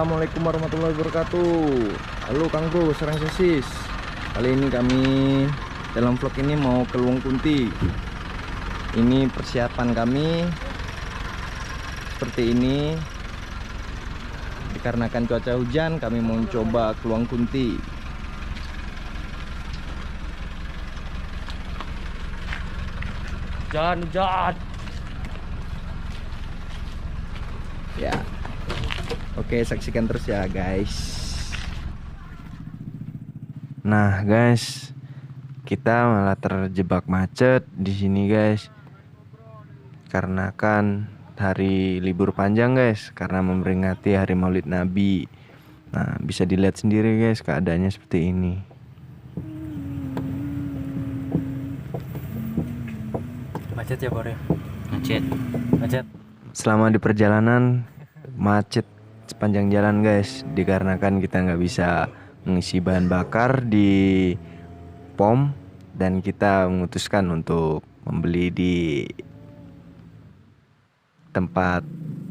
Assalamualaikum warahmatullahi wabarakatuh. Halo Kang Bro, Serang Sosis. Kali ini kami dalam vlog ini mau ke Luwung Kunti. Ini persiapan kami seperti ini. Dikarenakan cuaca hujan, kami mau coba ke Luwung Kunti. Hujan. Ya. Oke, saksikan terus ya, guys. Nah, guys, kita malah terjebak macet di sini, guys. Karena kan hari libur panjang, guys, karena memperingati hari Maulid Nabi. Nah, bisa dilihat sendiri, guys, keadaannya seperti ini. Macet ya, Bor ya? Macet. Selama di perjalanan macet sepanjang jalan, guys, dikarenakan kita nggak bisa mengisi bahan bakar di pom dan kita memutuskan untuk membeli di tempat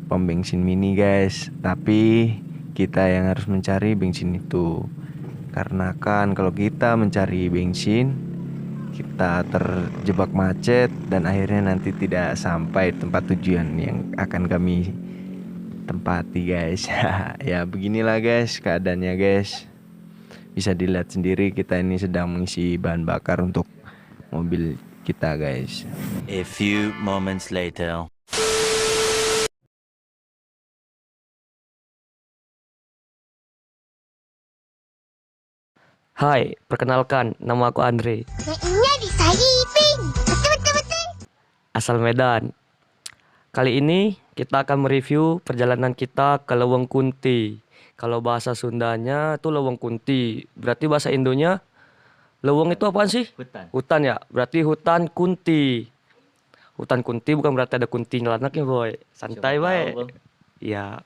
pom bensin mini, guys. Tapi kita yang harus mencari bensin itu, karena kan kalau kita mencari bensin kita terjebak macet dan akhirnya nanti tidak sampai tempat tujuan yang akan kami tempati, guys. Ya beginilah, guys, keadaannya, guys. Bisa dilihat sendiri, kita ini sedang mengisi bahan bakar untuk mobil kita, guys. A few moments later. Hai, perkenalkan, nama aku Andre, Kayaknya bisa Iping. Betul. asal Medan. Kali ini kita akan mereview perjalanan kita ke Luwung Kunti. Kalau bahasa Sundanya itu Luwung Kunti. Berarti bahasa Indonya Luwung itu apaan sih? Hutan ya. Berarti hutan Kunti. Hutan Kunti bukan berarti ada kuntinya anaknya, boy. Santai, boy. Ya,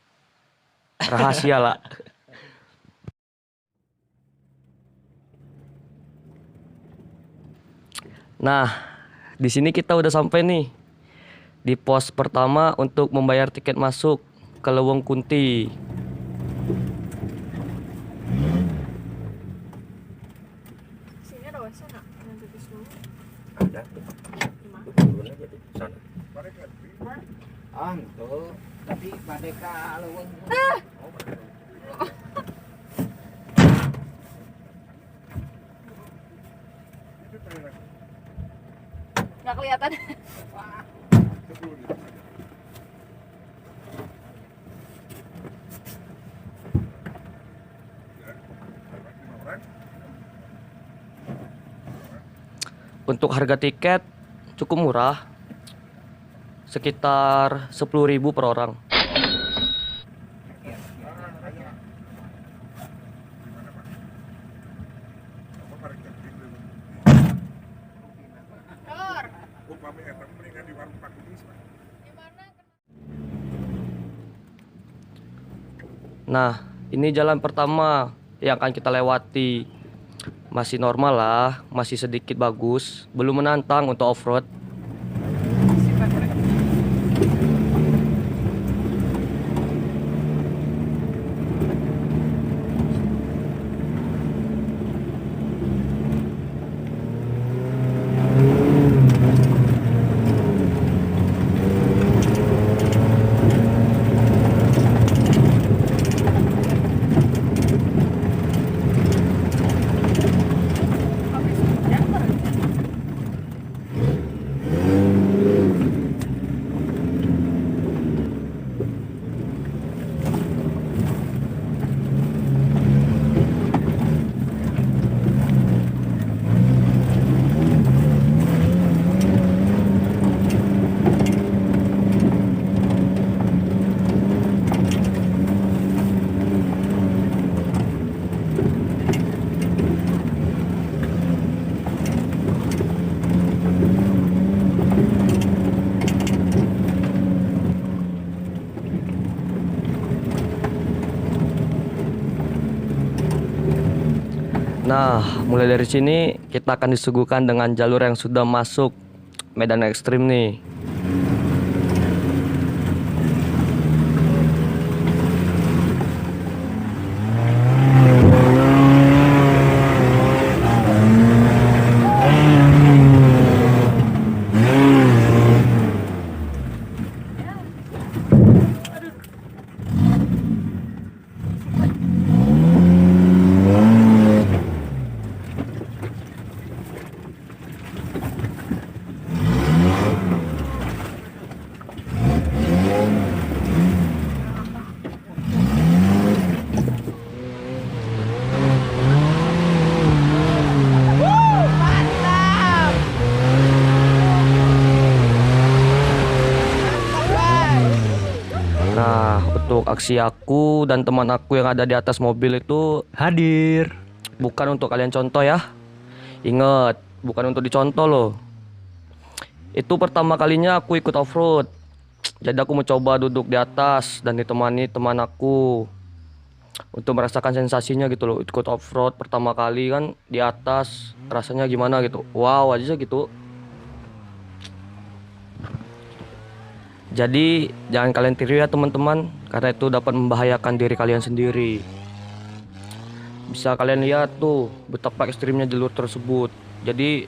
rahasia lah. Nah, di sini kita udah sampai nih di pos pertama untuk membayar tiket masuk ke Luwung Kunti. Sini ada WC nggak? Yang pipis dulu. Ada. Turun aja di sana. Tuh. Tapi Badeka Luwung. Nggak kelihatan. Untuk harga tiket cukup murah, sekitar 10.000 per orang. Nah, ini jalan pertama yang akan kita lewati. Masih normal lah, masih sedikit bagus, belum menantang untuk off-road. Nah, mulai dari sini kita akan disuguhkan dengan jalur yang sudah masuk medan ekstrim nih. aksi aku dan teman aku yang ada di atas mobil itu Hadir. bukan untuk kalian contoh ya. Ingat, bukan untuk dicontoh loh. Itu pertama kalinya aku ikut off-road. Jadi aku mencoba duduk di atas dan ditemani teman aku untuk merasakan sensasinya gitu loh. Ikut off-road pertama kali kan di atas, rasanya gimana gitu. Wow aja gitu. Jadi jangan kalian tiru ya teman-teman, karena itu dapat membahayakan diri kalian sendiri. Bisa kalian lihat tuh betapa ekstrimnya jalur tersebut. Jadi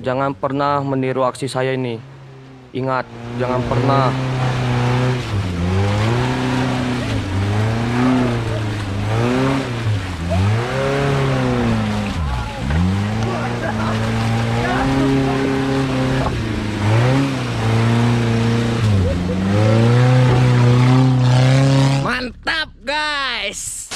jangan pernah meniru aksi saya ini. Ingat, jangan pernah. Mantap guys.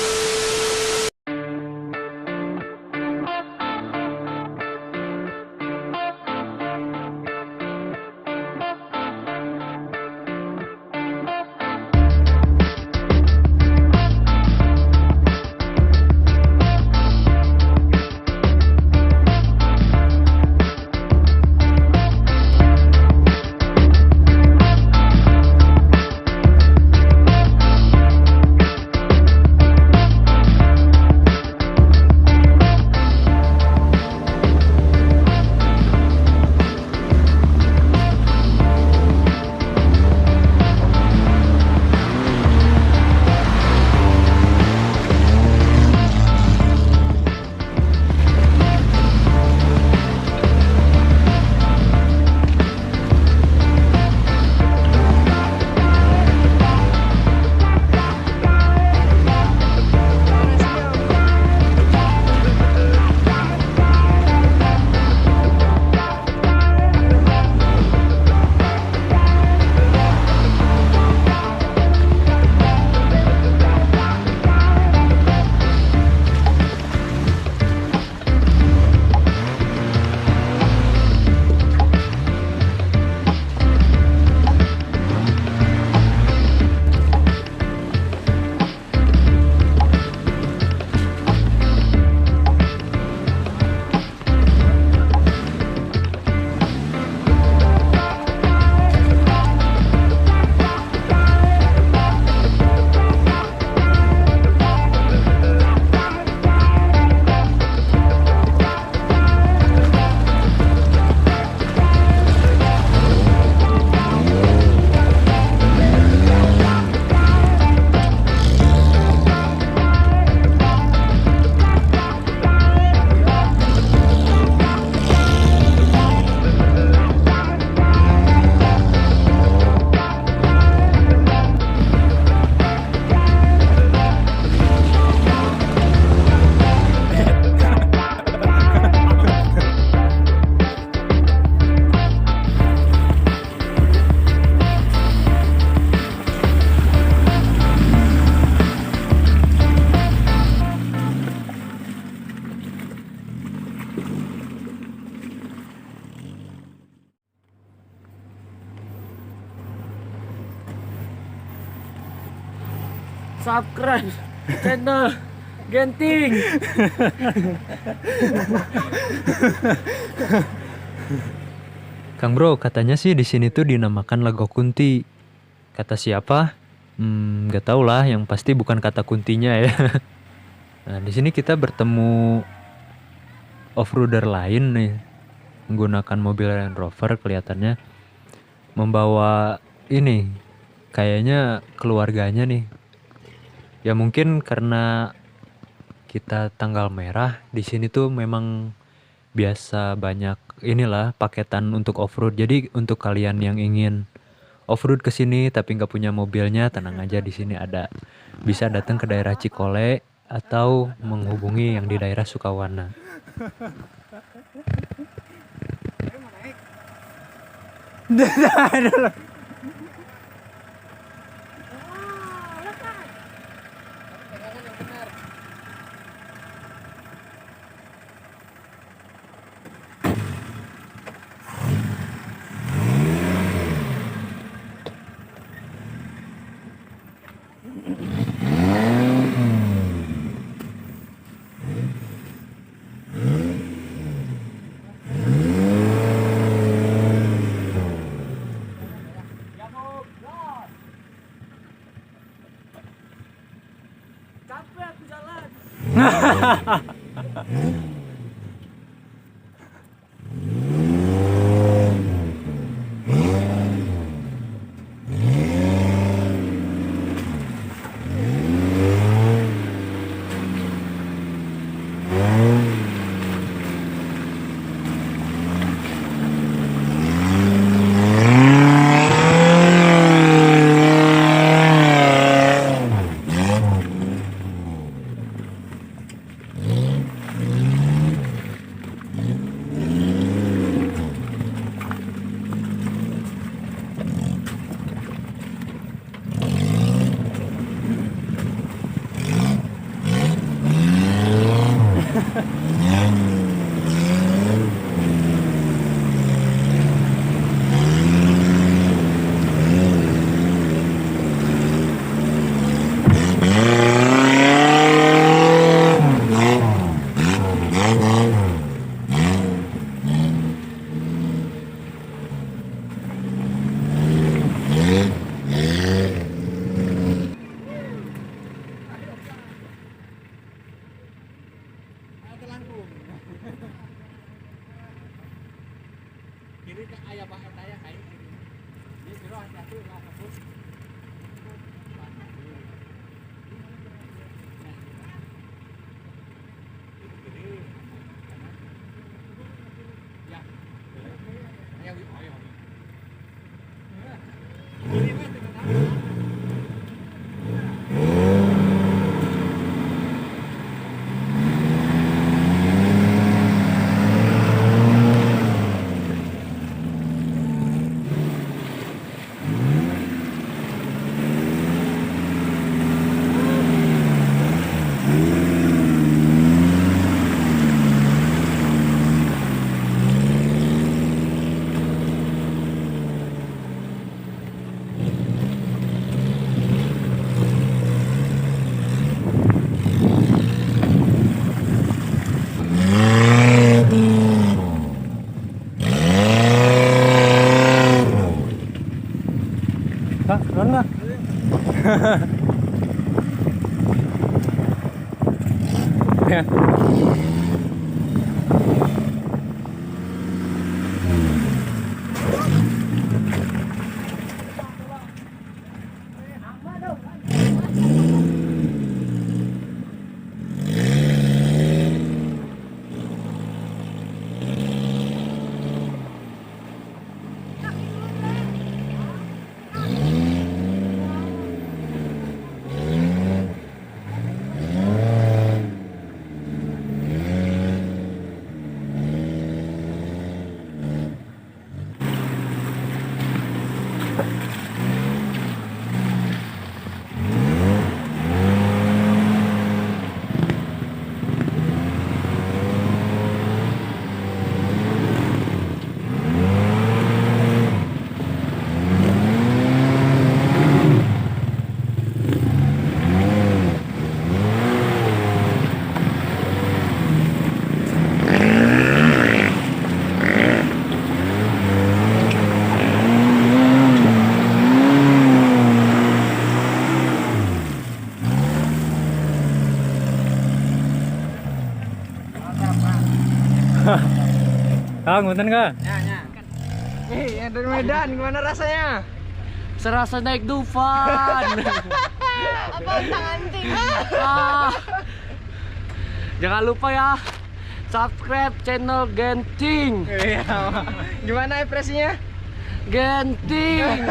Subscribe channel Genting. Kang Bro, katanya sih di sini tuh dinamakan Lago Kunti. Kata siapa? Gak tau lah, yang pasti bukan kata kuntinya ya. Nah, di sini kita bertemu off-roader lain nih, menggunakan mobil Land Rover kelihatannya, membawa ini, kayaknya keluarganya nih. Ya mungkin karena kita tanggal merah di sini tuh memang biasa banyak inilah paketan untuk off-road. Jadi untuk kalian yang ingin off-road ke sini tapi nggak punya mobilnya, tenang aja, di sini ada. Bisa datang ke daerah Cikole atau menghubungi yang di daerah Sukawana. Kak, keluar nggak? Ya. Kang, punten Kang. Yang dari Medan, gimana rasanya? Serasa naik Dufan. Apa utang anting? Jangan lupa ya, subscribe channel Genting. Gimana impresinya? Genting.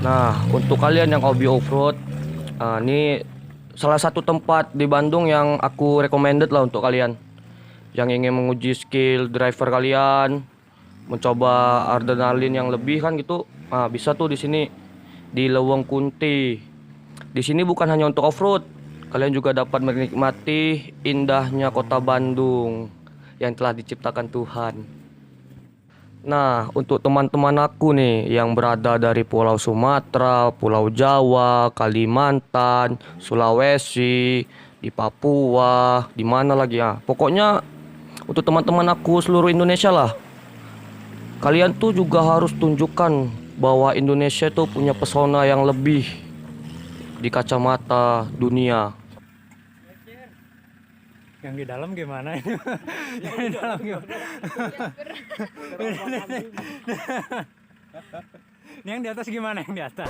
Nah, untuk kalian yang hobi off-road, ini salah satu tempat di Bandung yang aku recommended lah untuk kalian yang ingin menguji skill driver kalian, mencoba adrenalin yang lebih kan gitu. Nah, bisa tuh di sini di Leweng Kunti. Di sini bukan hanya untuk off-road, kalian juga dapat menikmati indahnya kota Bandung yang telah diciptakan Tuhan. Nah, untuk teman-teman aku nih yang berada dari Pulau Sumatera, Pulau Jawa, Kalimantan, Sulawesi, di Papua, di mana lagi ya? Pokoknya untuk teman-teman aku seluruh Indonesia lah. Kalian tuh juga harus tunjukkan bahwa Indonesia tuh punya pesona yang lebih di kacamata dunia. Yang di dalam gimana ini? Yang di dalam gimana? Ini yang di atas gimana yang di atas?